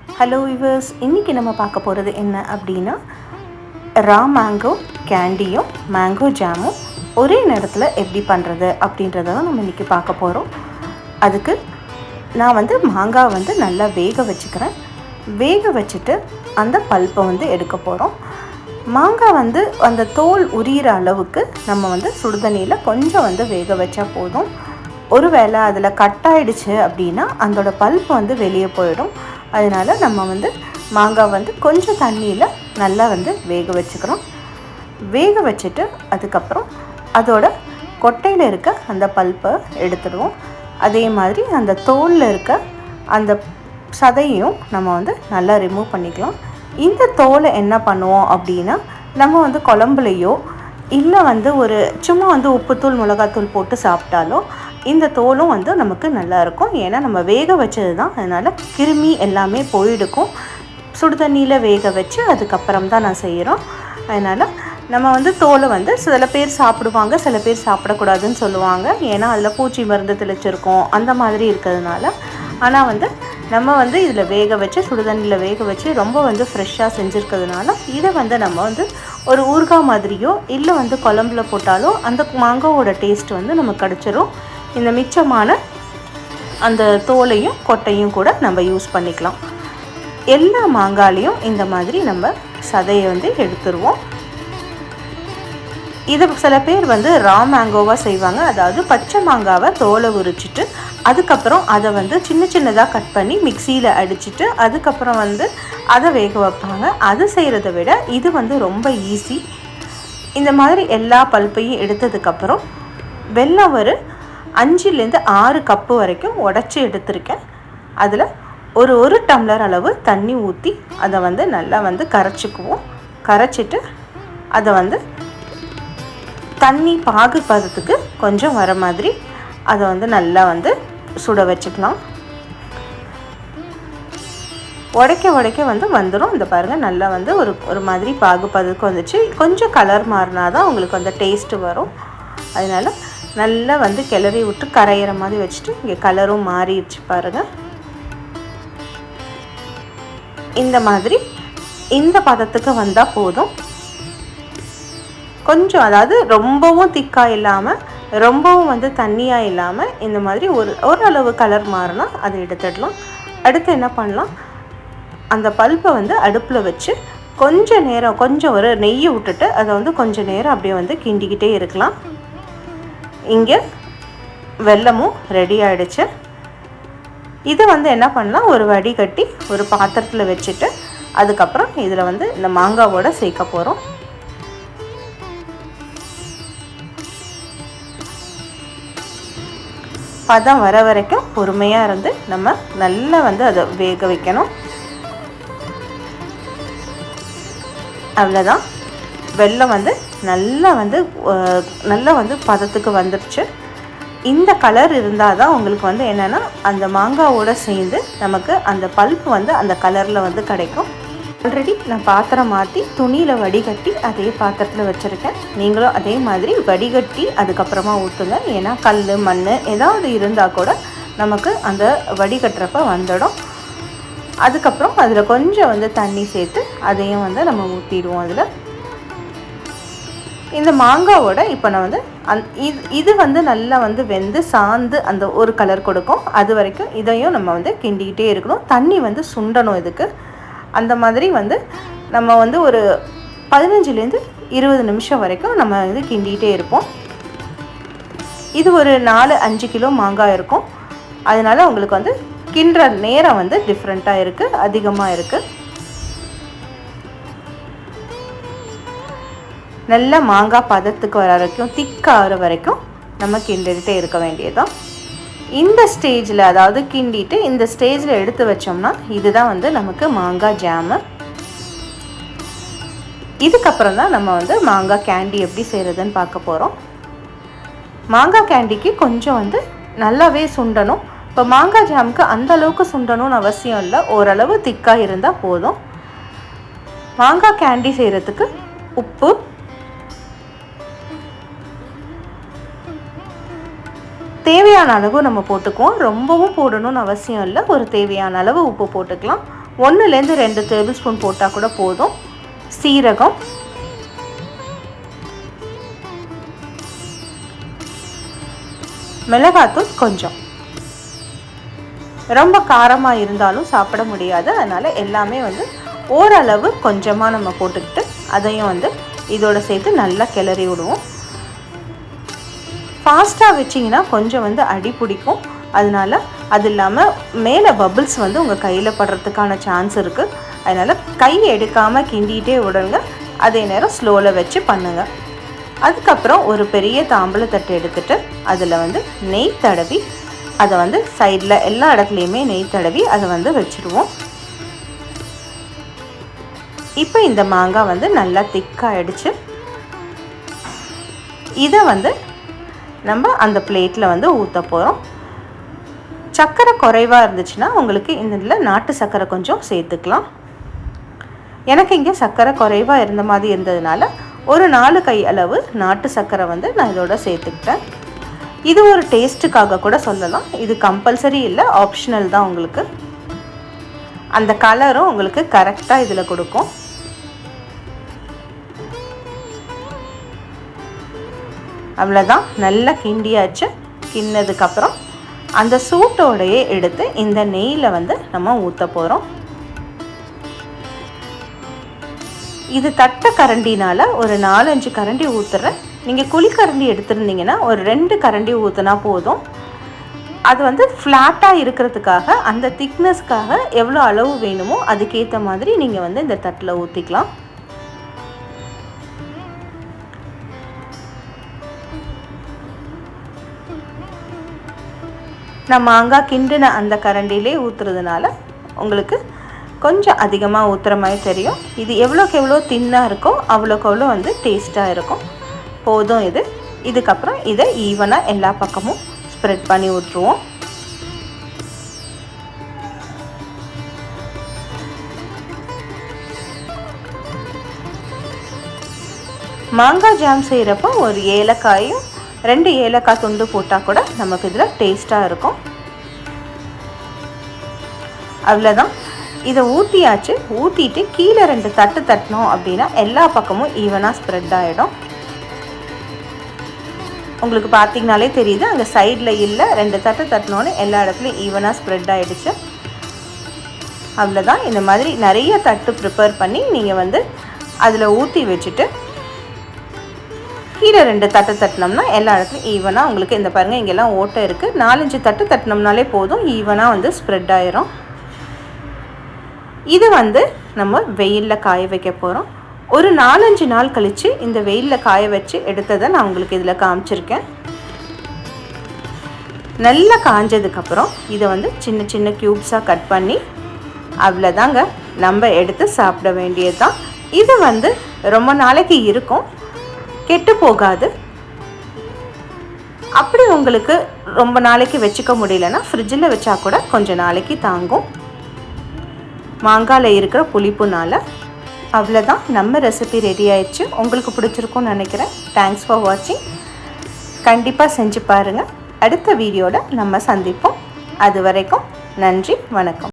Hello viewers, இன்றைக்கி நம்ம பார்க்க போகிறது என்ன அப்படின்னா, ரா மேங்கோ கேண்டியும் மேங்கோ ஜாமும் ஒரே நேரத்தில் எப்படி பண்ணுறது அப்படின்றத தான் நம்ம இன்றைக்கி பார்க்க போகிறோம். அதுக்கு நான் மாங்காய் நல்லா வேக வச்சுக்கிறேன். வேக வச்சுட்டு அந்த பல்ப்பை எடுக்க போகிறோம். மாங்காய் அந்த தோல் உரிகிற அளவுக்கு நம்ம சுடுதண்ணியில் கொஞ்சம் வேக வச்சா போதும். ஒருவேளை அதில் கட்டாயிடுச்சு அப்படின்னா அதோட பல்ப் வெளியே போயிடும். அதனால் நம்ம மாங்காய் கொஞ்சம் தண்ணியில் நல்லா வேக வச்சுக்கிறோம். வேக வச்சுட்டு அதுக்கப்புறம் அதோட கொட்டையில் இருக்க அந்த பல்ப்பை எடுத்துடுவோம். அதே மாதிரி அந்த தோலில் இருக்க அந்த சதையும் நம்ம நல்லா ரிமூவ் பண்ணிக்கலாம். இந்த தோலை என்ன பண்ணுவோம் அப்படின்னா, நம்ம குழம்புலையோ இல்லை ஒரு சும்மா உப்புத்தூள் மிளகாத்தூள் போட்டு சாப்பிட்டாலோ இந்த தோலும் நமக்கு நல்லாயிருக்கும். ஏன்னா நம்ம வேக வச்சது தான், அதனால் கிருமி எல்லாமே போயிடுக்கும். சுடு தண்ணியில் வேக வச்சு அதுக்கப்புறம் தான் நான் செய்கிறோம். அதனால் நம்ம தோலை சில பேர் சாப்பிடுவாங்க, சில பேர் சாப்பிடக்கூடாதுன்னு சொல்லுவாங்க. ஏன்னா அதில் பூச்சி மருந்து தெளிச்சிருக்கோம் அந்த மாதிரி இருக்கிறதுனால. ஆனால் நம்ம இதில் வேக வச்சு சுடுதண்ணியில் வேக வச்சு ரொம்ப ஃப்ரெஷ்ஷாக செஞ்சுருக்கிறதுனால இதை நம்ம ஒரு ஊறுகாய் மாதிரியோ இல்லை குழம்புல போட்டாலோ அந்த மாங்காவோட டேஸ்ட் நமக்கு கிடச்சிரும். இந்த மிச்சமான அந்த தோலையும் கொட்டையும் கூட நம்ம யூஸ் பண்ணிக்கலாம். எல்லா மாங்காயிலையும் இந்த மாதிரி நம்ம சதையை எடுத்துருவோம். இதை சில பேர் ரா மேங்கோவாக செய்வாங்க. அதாவது பச்சை மாங்காவை தோலை உரிச்சிட்டு அதுக்கப்புறம் அதை சின்ன சின்னதாக கட் பண்ணி மிக்சியில் அடிச்சுட்டு அதுக்கப்புறம் அதை வேக வைப்பாங்க. அது செய்கிறத விட இது ரொம்ப ஈஸி. இந்த மாதிரி எல்லா பல்ப்பையும் எடுத்ததுக்கப்புறம் வெல்லம் ஒரு 5லேருந்து 6 கப்பு வரைக்கும் உடச்சி எடுத்திருக்கேன். அதில் ஒரு டம்ளர் அளவு தண்ணி ஊற்றி அதை நல்லா கரைச்சிக்குவோம். கரைச்சிட்டு அதை தண்ணி பாகு பதத்துக்கு கொஞ்சம் வர மாதிரி அதை நல்லா சுட வச்சுக்கலாம். உடைக்க வந்துடும். இந்த பாருங்கள், நல்லா ஒரு மாதிரி பாகு பதத்துக்கு வந்துச்சு. கொஞ்சம் கலர் மாறினா தான் உங்களுக்கு டேஸ்ட்டு வரும். அதனால் நல்லா கிளறி விட்டு கரையிற மாதிரி வச்சுட்டு இங்கே கலரும் மாறிடுச்சு பாருங்கள். இந்த மாதிரி இந்த பதத்துக்கு வந்தால் போதும். கொஞ்சம், அதாவது ரொம்பவும் திக்காக இல்லாமல் ரொம்பவும் தண்ணியாக இல்லாமல் இந்த மாதிரி ஓரளவு கலர் மாறினா அதை எடுத்துடலாம். அடுத்து என்ன பண்ணலாம், அந்த பல்ப்பை அடுப்பில் வச்சு கொஞ்சம் ஒரு நெய்யை விட்டுட்டு அதை கொஞ்சம் நேரம் அப்படியே கிண்டிக்கிட்டே இருக்கலாம். இங்கே வெல்லமும் ரெடி ஆகிடுச்சு. இது என்ன பண்ணலாம், ஒரு வடிகட்டி ஒரு பாத்திரத்தில் வச்சுட்டு அதுக்கப்புறம் இதில் இந்த மாங்காவோட சேர்க்க போகிறோம். பதம் வர வரைக்கும் பொறுமையாக இருந்து நம்ம நல்லா அதை வேக வைக்கணும். அவ்வளோதான், வெல்லம் நல்லா பதத்துக்கு வந்துடுச்சு. இந்த கலர் இருந்தால் தான் உங்களுக்கு என்னென்னா அந்த மாங்காவோடு சேர்ந்து நமக்கு அந்த பல்ப் அந்த கலரில் கிடைக்கும். ஆல்ரெடி நான் பாத்திரம் மாற்றி துணியில் வடிகட்டி அதே பாத்திரத்தில் வச்சுருக்கேன். நீங்களும் அதே மாதிரி வடிகட்டி அதுக்கப்புறமா ஊற்றுங்க. ஏன்னா கல் மண் ஏதாவது இருந்தால் கூட நமக்கு அந்த வடிகட்டுறப்ப வந்துடும். அதுக்கப்புறம் அதில் கொஞ்சம் தண்ணி சேர்த்து அதையும் நம்ம ஊற்றிடுவோம். அதில் இந்த மாங்காவோட இப்போ நான் இது நல்லா வெந்து சாந்து அந்த ஒரு கலர் கொடுக்கும். அது வரைக்கும் இதையும் நம்ம கிண்டிக்கிட்டே இருக்கணும். தண்ணி சுண்டணும் இதுக்கு. அந்த மாதிரி நம்ம ஒரு 15லேருந்து 20 நிமிஷம் வரைக்கும் நம்ம கிண்டிகிட்டே இருப்போம். இது ஒரு 4-5 கிலோ மாங்காய் இருக்கும். அதனால் உங்களுக்கு கிண்டுற நேரம் டிஃப்ரெண்ட்டாக இருக்குது, அதிகமாக இருக்குது. நல்ல மாங்காய் பதத்துக்கு வர வரைக்கும் திக்காகிற வரைக்கும் நம்ம கிண்டிகிட்டே இருக்க வேண்டியதுதான். இந்த ஸ்டேஜில், அதாவது கிண்டிட்டு இந்த ஸ்டேஜில் எடுத்து வச்சோம்னா இதுதான் நமக்கு மாங்காய் ஜாமு. இதுக்கப்புறம் தான் நம்ம மாங்காய் கேண்டி எப்படி செய்கிறதுன்னு பார்க்க போகிறோம். மாங்காய் கேண்டிக்கு கொஞ்சம் நல்லாவே சுண்டணும். இப்போ மாங்காய் ஜாமுக்கு அந்த அளவுக்கு சுண்டணும்னு அவசியம் இல்லை, ஓரளவு திக்காக இருந்தால் போதும். மாங்காய் கேண்டி செய்கிறதுக்கு உப்பு, தேவையான அளவு நம்ம போட்டுக்குவோம். ரொம்பவும் போடணும்னு அவசியம் இல்லை, ஒரு தேவையான அளவு உப்பு போட்டுக்கலாம். 1லேருந்து 2 டேபிள் ஸ்பூன் போட்டால் கூட போதும். சீரகம், மிளகாத்தூள் கொஞ்சம். ரொம்ப காரமாக இருந்தாலும் சாப்பிட முடியாது, அதனால் எல்லாமே வந்து ஓரளவு கொஞ்சமாக நம்ம போட்டுக்கிட்டு அதையும் வந்து இதோட சேர்த்து நல்லா கிளறி விடுவோம். ஃபாஸ்ட்டாக வச்சிங்கன்னா கொஞ்சம் வந்து அடி பிடிக்கும். அதனால் அது இல்லாமல் மேலே பபிள்ஸ் வந்து உங்கள் கையில் படுறதுக்கான சான்ஸ் இருக்குது. அதனால் கை எடுக்காமல் கிண்டிகிட்டே விடுங்க. அதே நேரம் ஸ்லோவில் வச்சு பண்ணுங்கள். அதுக்கப்புறம் ஒரு பெரிய தாம்பூலத்தட்டு எடுத்துகிட்டு அதில் வந்து நெய் தடவி அதை வந்து சைடில் எல்லா இடத்துலையுமே நெய் தடவி அதை வந்து வச்சுடுவோம். இப்போ இந்த மாங்காய் வந்து நல்லா திக்காகிடுச்சு. இதை வந்து நம்ம அந்த பிளேட்டில் வந்து ஊற்ற போகிறோம். சர்க்கரை குறைவாக இருந்துச்சுன்னா உங்களுக்கு இந்த இதில் நாட்டு சர்க்கரை கொஞ்சம் சேர்த்துக்கலாம். எனக்கு இங்கே சர்க்கரை குறைவாக இருந்த மாதிரி இருந்ததுனால ஒரு 4 கை அளவு நாட்டு சர்க்கரை வந்து நான் இதோட சேர்த்துக்கிட்டேன். இது ஒரு டேஸ்ட்டுக்காக கூட சொல்லலாம். இது கம்பல்சரி இல்லை, ஆப்ஷனல் தான். உங்களுக்கு அந்த கலரும் உங்களுக்கு கரெக்டாக இதில் கொடுக்கும். அவ்வளோதான், நல்லா கிண்டியாச்சு. கிண்ணதுக்கப்புறம் அந்த சூட்டோடையே எடுத்து இந்த நெய்யில் வந்து நம்ம ஊற்ற போகிறோம். இது தட்டை கரண்டினால் ஒரு 4-5 கரண்டி ஊற்றுறேன். நீங்கள் குழிக்கரண்டி எடுத்துருந்தீங்கன்னா ஒரு 2 கரண்டி ஊற்றினா போதும். அது வந்து ஃப்ளாட்டாக இருக்கிறதுக்காக, அந்த திக்னஸ்க்காக எவ்வளோ அளவு வேணுமோ அதுக்கேற்ற மாதிரி நீங்கள் வந்து இந்த தட்டில் ஊற்றிக்கலாம். நான் மாங்காய் கிண்டின அந்த கரண்டிலே ஊற்றுறதுனால உங்களுக்கு கொஞ்சம் அதிகமாக ஊற்றுற மாதிரி தெரியும். இது எவ்வளோக்கு எவ்வளோ தின்னாக இருக்கோ அவ்வளோக்கு அவ்வளோ வந்து டேஸ்ட்டாக இருக்கும். போதும் இது. இதுக்கப்புறம் இதை ஈவனாக எல்லா பக்கமும் ஸ்ப்ரெட் பண்ணி விட்ருவோம். மாங்காய் ஜாம் செய்கிறப்போ ஒரு ஏலக்காயும் 2 ஏலக்காய் துண்டு போட்டால் கூட நமக்கு இதில் டேஸ்ட்டாக இருக்கும். அவ்வளோதான், இதை ஊற்றியாச்சு. ஊற்றிட்டு கீழே 2 தட்டு தட்டினோம் அப்படின்னா எல்லா பக்கமும் ஈவனாக ஸ்ப்ரெட் ஆகிடும். உங்களுக்கு பார்த்திங்கனாலே தெரியுது, அங்கே சைடில் இல்லை, 2 தட்டு தட்டினோன்னு எல்லா இடத்துலையும் ஈவனாக ஸ்ப்ரெட் ஆகிடுச்சு. அவ்வளோதான். இந்த மாதிரி நிறைய தட்டு ப்ரிப்பேர் பண்ணி நீங்கள் வந்து அதில் ஊற்றி வச்சுட்டு கீழே 2 தட்டு தட்டினோம்னா எல்லா இடத்துலையும் ஈவனாக உங்களுக்கு இந்த பாருங்கள், இங்கெல்லாம் ஓட்டை இருக்குது. 4-5 தட்டு தட்டினோம்னாலே போதும், ஈவனாக வந்து ஸ்ப்ரெட் ஆயிரும். இது வந்து நம்ம வெயிலில் காய வைக்க போகிறோம். ஒரு 4-5 நாள் கழித்து இந்த வெயிலில் காய வச்சு எடுத்ததை நான் உங்களுக்கு இதில் காமிச்சிருக்கேன். நல்லா காஞ்சதுக்கப்புறம் இதை வந்து சின்ன சின்ன க்யூப்ஸாக கட் பண்ணி அவ்வளோதாங்க, நம்ம எடுத்து சாப்பிட வேண்டியது தான். இது வந்து ரொம்ப நாளைக்கு இருக்கும், கெட்டு போகாது. அப்படி உங்களுக்கு ரொம்ப நாளைக்கு வச்சுக்க முடியலன்னா ஃப்ரிட்ஜில் வச்சா கூட கொஞ்சம் நாளைக்கு தாங்கும். மாங்காயில் இருக்கிற புளிப்புனால். அவ்வளோதான், நம்ம ரெசிபி ரெடி ஆயிடுச்சு. உங்களுக்கு பிடிச்சிருக்கும்னு நினைக்கிறேன். தேங்க்ஸ் ஃபார் வாட்சிங். கண்டிப்பாக செஞ்சு பாருங்கள். அடுத்த வீடியோவில் நம்ம சந்திப்போம். அது வரைக்கும் நன்றி, வணக்கம்.